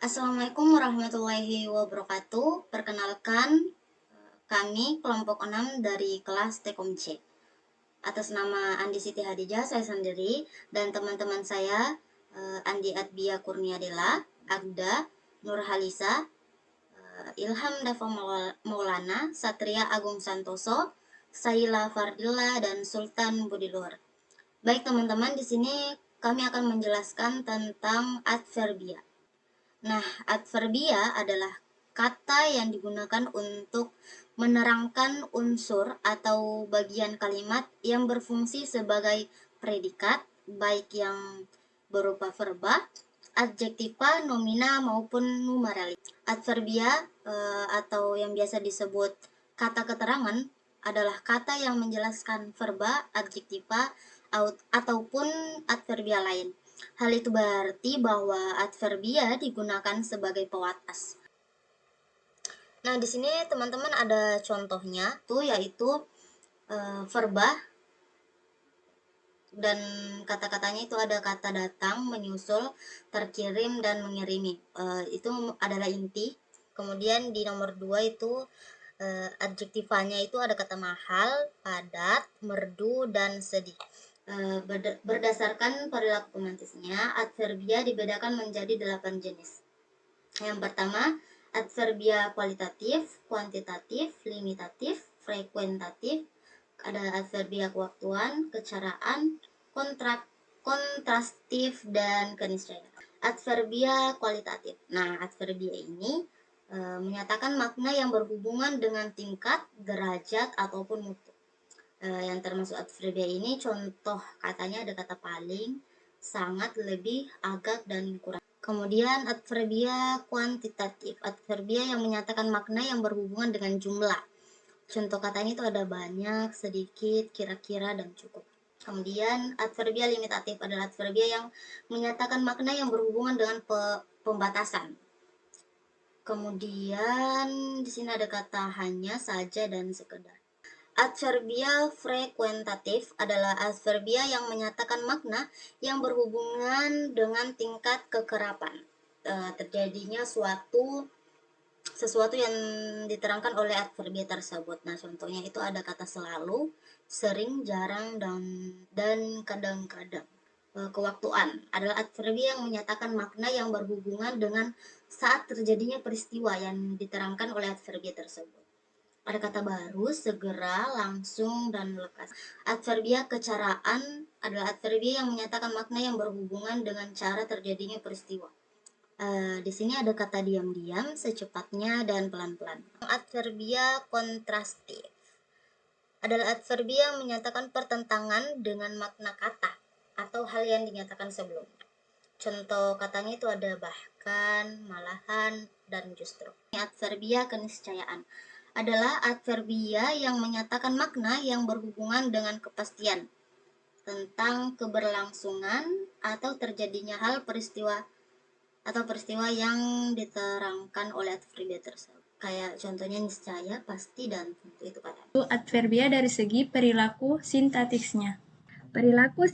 Assalamualaikum warahmatullahi wabarakatuh. Perkenalkan, kami kelompok 6 dari kelas Tekom C. Atas nama Andi Siti Hadijah, saya sendiri dan teman-teman saya Andi Adbia Kurniadela, Agda, Nur Halisa, Ilham Dafa Maulana, Satria Agung Santoso, Saila Fardila, dan Sultan Budiluhur. Baik teman-teman, di sini kami akan menjelaskan tentang adverbia. Nah, adverbia adalah kata yang digunakan untuk menerangkan unsur atau bagian kalimat yang berfungsi sebagai predikat, baik yang berupa verba, adjektiva, nomina, maupun numeralis. Adverbia atau yang biasa disebut kata keterangan adalah kata yang menjelaskan verba, adjektiva, ataupun adverbia lain. Hal itu berarti bahwa adverbia digunakan sebagai pewatas. Nah, di sini teman-teman ada contohnya, yaitu verba, dan kata-katanya itu ada kata datang, menyusul, terkirim, dan mengirimi. Itu adalah inti. Kemudian di nomor 2 itu adjektivanya itu ada kata mahal, padat, merdu, dan sedih. Berdasarkan perilaku pematisnya, adverbia dibedakan menjadi 8 jenis. Yang pertama, adverbia kualitatif, kuantitatif, limitatif, frekuentatif, ada adverbia kewaktuan, kecaraan, kontrastif, dan keniscayaan. Adverbia kualitatif. Nah, adverbia ini menyatakan makna yang berhubungan dengan tingkat, derajat, ataupun mutu. Yang termasuk adverbia ini, contoh katanya ada kata paling, sangat, lebih, agak, dan kurang. Kemudian adverbia kuantitatif, adverbia yang menyatakan makna yang berhubungan dengan jumlah. Contoh katanya itu ada banyak, sedikit, kira-kira, dan cukup. Kemudian adverbia limitatif adalah adverbia yang menyatakan makna yang berhubungan dengan pembatasan. Kemudian di sini ada kata hanya, saja, dan sekedar. Adverbia frekuentatif adalah adverbia yang menyatakan makna yang berhubungan dengan tingkat kekerapan. Terjadinya sesuatu yang diterangkan oleh adverbia tersebut. Nah, contohnya itu ada kata selalu, sering, jarang, dan kadang-kadang. Kewaktuan adalah adverbia yang menyatakan makna yang berhubungan dengan saat terjadinya peristiwa yang diterangkan oleh adverbia tersebut. Ada kata baru, segera, langsung, dan lekas. Adverbia kecaraan adalah adverbia yang menyatakan makna yang berhubungan dengan cara terjadinya peristiwa. Di sini ada kata diam-diam, secepatnya, dan pelan-pelan. Adverbia kontrastif adalah adverbia yang menyatakan pertentangan dengan makna kata atau hal yang dinyatakan sebelumnya. Contoh katanya itu ada bahkan, malahan, dan justru. Adverbia keniscayaan adalah adverbia yang menyatakan makna yang berhubungan dengan kepastian tentang keberlangsungan atau terjadinya hal peristiwa yang diterangkan oleh adverbia tersebut. Kayak contohnya niscaya, pasti, dan tentu, itu katanya. Adverbia dari segi perilaku sintaktisnya. Perilaku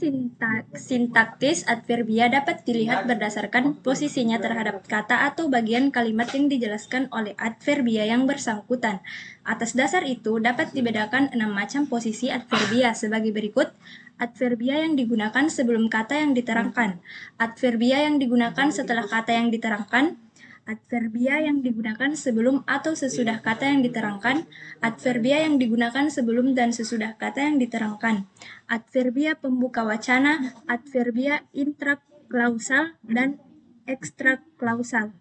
sintaktis adverbia dapat dilihat berdasarkan posisinya terhadap kata atau bagian kalimat yang dijelaskan oleh adverbia yang bersangkutan. Atas dasar itu, dapat dibedakan 6 macam posisi adverbia sebagai berikut. Adverbia yang digunakan sebelum kata yang diterangkan. Adverbia yang digunakan setelah kata yang diterangkan. Adverbia yang digunakan sebelum atau sesudah kata yang diterangkan. Adverbia yang digunakan sebelum dan sesudah kata yang diterangkan. Adverbia pembuka wacana, adverbia intraklausal, dan ekstraklausal.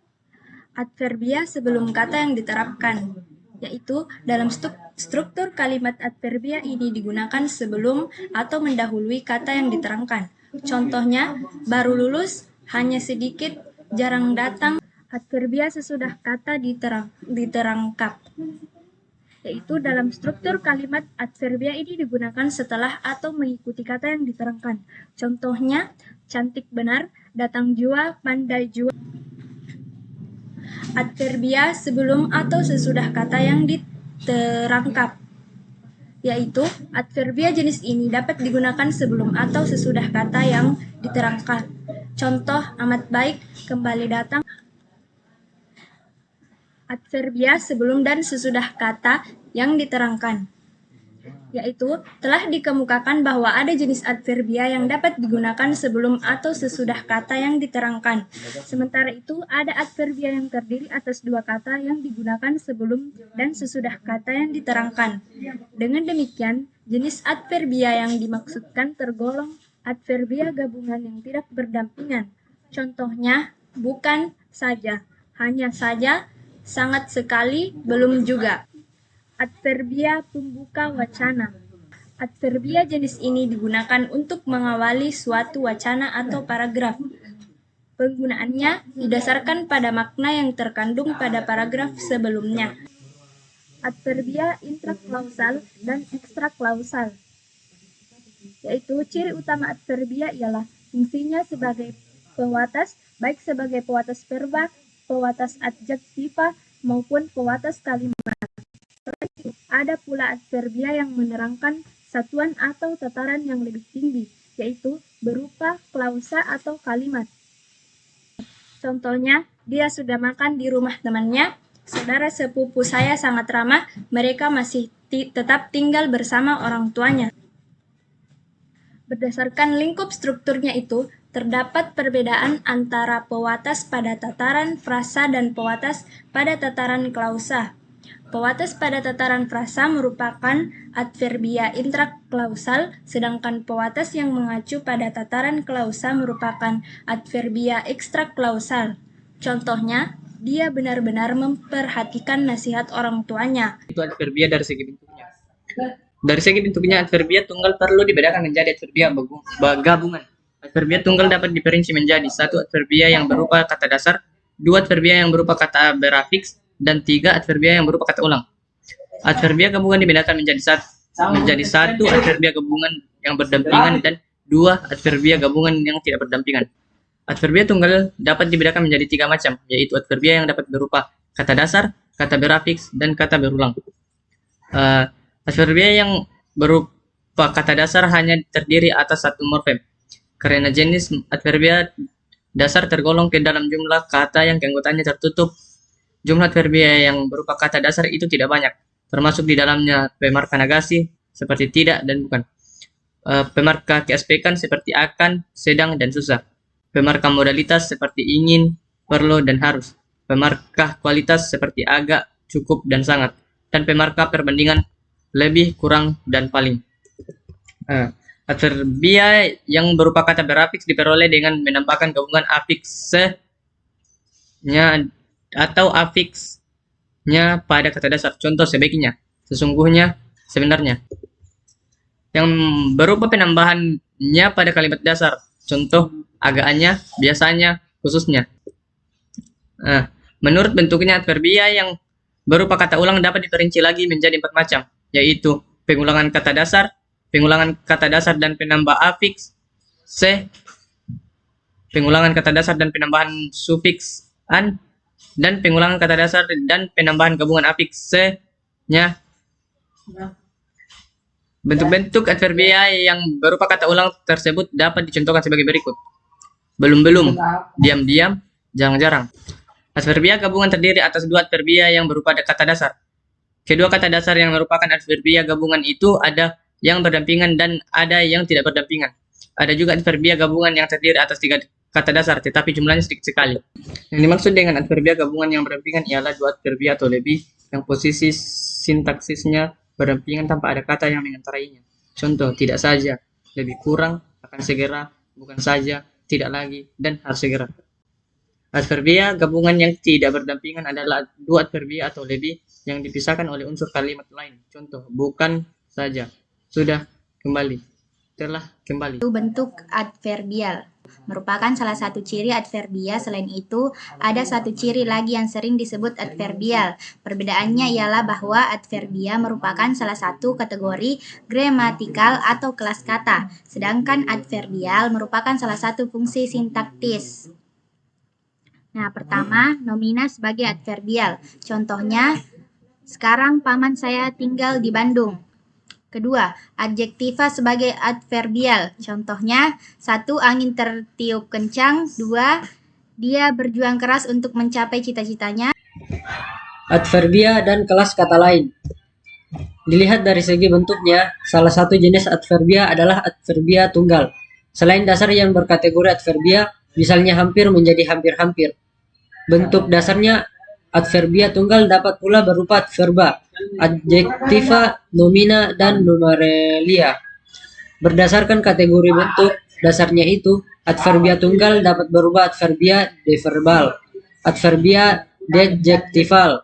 Adverbia sebelum kata yang diterapkan, yaitu dalam struktur kalimat adverbia ini digunakan sebelum atau mendahului kata yang diterangkan. Contohnya, baru lulus, hanya sedikit, jarang datang. Adverbia sesudah kata diterangkap, yaitu dalam struktur kalimat adverbia ini digunakan setelah atau mengikuti kata yang diterangkan. Contohnya, cantik benar, datang jua, pandai jua. Adverbia sebelum atau sesudah kata yang diterangkap, yaitu adverbia jenis ini dapat digunakan sebelum atau sesudah kata yang diterangkan. Contoh, amat baik, kembali datang. adverbia sebelum dan sesudah kata yang diterangkan, yaitu telah dikemukakan bahwa ada jenis adverbia yang dapat digunakan sebelum atau sesudah kata yang diterangkan. Sementara itu, ada adverbia yang terdiri atas dua kata yang digunakan sebelum dan sesudah kata yang diterangkan. Dengan demikian, jenis adverbia yang dimaksudkan tergolong adverbia gabungan yang tidak berdampingan. Contohnya, bukan saja, hanya saja, sangat sekali, belum juga. Adverbia pembuka wacana. Adverbia jenis ini digunakan untuk mengawali suatu wacana atau paragraf. Penggunaannya didasarkan pada makna yang terkandung pada paragraf sebelumnya. Adverbia intraklausal dan ekstraklausal, yaitu ciri utama adverbia ialah fungsinya sebagai pewatas, baik sebagai pewatas verba, pewatas adjektiva, maupun pewatas kalimat. Ada pula adverbia yang menerangkan satuan atau tataran yang lebih tinggi, yaitu berupa klausa atau kalimat. Contohnya, dia sudah makan di rumah temannya, saudara sepupu saya sangat ramah, mereka masih tetap tinggal bersama orang tuanya. Berdasarkan lingkup strukturnya itu, terdapat perbedaan antara pewatas pada tataran frasa dan pewatas pada tataran klausa. Pewatas pada tataran frasa merupakan adverbia intraklausal, sedangkan pewatas yang mengacu pada tataran klausa merupakan adverbia ekstraklausal. Contohnya, dia benar-benar memperhatikan nasihat orang tuanya. Itu adverbia dari segi bentuknya. Dari segi bentuknya, adverbia tunggal perlu dibedakan menjadi adverbia gabungan. Adverbia tunggal dapat diperinci menjadi satu adverbia yang berupa kata dasar, dua adverbia yang berupa kata berafiks, dan tiga adverbia yang berupa kata ulang. Adverbia gabungan dibedakan menjadi satu adverbia gabungan yang berdampingan dan dua adverbia gabungan yang tidak berdampingan. Adverbia tunggal dapat dibedakan menjadi tiga macam, yaitu adverbia yang dapat berupa kata dasar, kata berafiks, dan kata berulang. Adverbia yang berupa kata dasar hanya terdiri atas satu morfem, karena jenis adverbia dasar tergolong ke dalam jumlah kata yang keanggotaannya tertutup. Jumlah adverbia yang berupa kata dasar itu tidak banyak, termasuk di dalamnya pemarka negasi seperti tidak dan bukan, pemarka keaspekan seperti akan, sedang, dan susah, pemarka modalitas seperti ingin, perlu, dan harus, pemarka kualitas seperti agak, cukup, dan sangat, dan pemarka perbandingan lebih, kurang, dan paling. Adverbia yang berupa kata berafiks diperoleh dengan menambahkan gabungan afiksnya atau afiksnya pada kata dasar. Contoh sebaiknya, sesungguhnya, sebenarnya. Yang berupa penambahannya pada kalimat dasar. Contoh agaknya, biasanya, khususnya. Menurut bentuknya, adverbia yang berupa kata ulang dapat diperinci lagi menjadi 4 macam, yaitu pengulangan kata dasar, dan penambah afiks, pengulangan kata dasar dan penambahan sufiks an, dan pengulangan kata dasar dan penambahan gabungan afiksnya. Bentuk-bentuk adverbia yang berupa kata ulang tersebut dapat dicontohkan sebagai berikut: belum-belum, diam-diam, jarang-jarang. Adverbia gabungan terdiri atas dua adverbia yang berupa kata dasar. Kedua kata dasar yang merupakan adverbia gabungan itu ada yang berdampingan dan ada yang tidak berdampingan. Ada juga adverbia gabungan yang terdiri atas 3 kata dasar, tetapi jumlahnya sedikit sekali. Yang dimaksud dengan adverbia gabungan yang berdampingan ialah 2 adverbia atau lebih yang posisi sintaksisnya berdampingan tanpa ada kata yang mengantarainya. Contoh, tidak saja, lebih kurang, akan segera, bukan saja, tidak lagi, dan harus segera. Adverbia gabungan yang tidak berdampingan adalah 2 adverbia atau lebih yang dipisahkan oleh unsur kalimat lain. Contoh, bukan saja, sudah, kembali, telah, kembali. Itu bentuk adverbial merupakan salah satu ciri adverbia. Selain itu, ada satu ciri lagi yang sering disebut adverbial. Perbedaannya ialah bahwa adverbia merupakan salah satu kategori gramatikal atau kelas kata, sedangkan adverbial merupakan salah satu fungsi sintaktis. Nah, pertama, nomina sebagai adverbial. Contohnya, sekarang paman saya tinggal di Bandung. Kedua, adjektiva sebagai adverbial. Contohnya, 1. Angin tertiup kencang. 2. Dia berjuang keras untuk mencapai cita-citanya. adverbia dan kelas kata lain. Dilihat dari segi bentuknya, salah satu jenis adverbia adalah adverbia tunggal. Selain dasar yang berkategori adverbia, misalnya hampir menjadi hampir-hampir. Bentuk dasarnya adverbia tunggal dapat pula berupa adverba, adjektiva, nomina, dan numeralia. Berdasarkan kategori bentuk dasarnya itu, adverbia tunggal dapat berupa adverbia deverbal, adverbia deadjektival,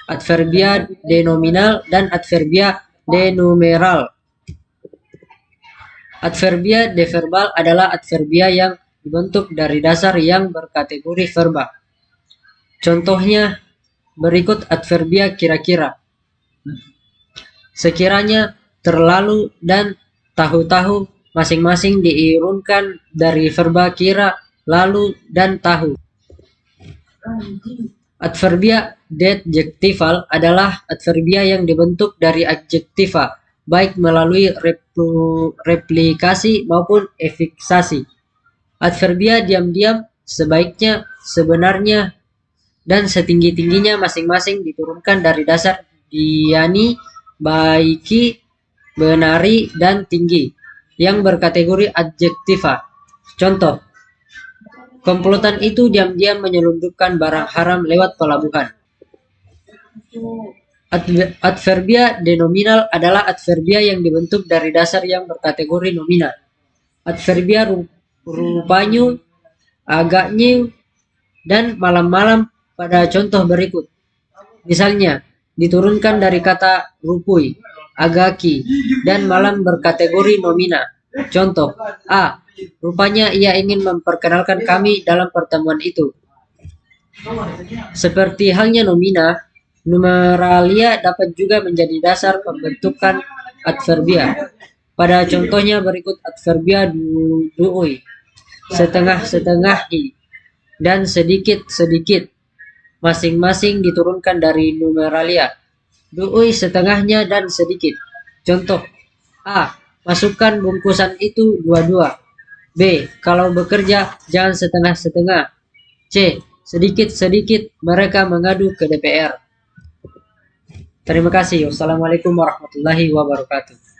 adverbia denominal, dan adverbia denumeral. Adverbia deverbal adalah adverbia yang dibentuk dari dasar yang berkategori verba. Contohnya berikut adverbia kira-kira. Sekiranya, terlalu, dan tahu-tahu masing-masing diurunkan dari verba kira, lalu, dan tahu. Adverbia deadjektival adalah adverbia yang dibentuk dari adjektiva, baik melalui replikasi maupun efiksasi. Adverbia diam-diam, sebaiknya, sebenarnya, dan setinggi-tingginya masing-masing diturunkan dari dasar diani, baiki, benari, dan tinggi, yang berkategori adjektiva. Contoh, komplotan itu diam-diam menyelundupkan barang haram lewat pelabuhan. Adverbia denominal adalah adverbia yang dibentuk dari dasar yang berkategori nomina. Adverbia rupanya, agaknya, dan malam-malam pada contoh berikut. Misalnya, diturunkan dari kata rupui, agaki, dan malam berkategori nomina. Contoh, A. Rupanya ia ingin memperkenalkan kami dalam pertemuan itu. Seperti halnya nomina, numeralia dapat juga menjadi dasar pembentukan adverbia. Pada contohnya berikut adverbia du'ui, setengah-setengahi, dan sedikit-sedikit, masing-masing diturunkan dari numeralia. Du'ui setengahnya dan sedikit. Contoh, A. Masukkan bungkusan itu dua-dua. B. Kalau bekerja, jangan setengah-setengah. C. Sedikit-sedikit mereka mengadu ke DPR. Terima kasih. Wassalamualaikum warahmatullahi wabarakatuh.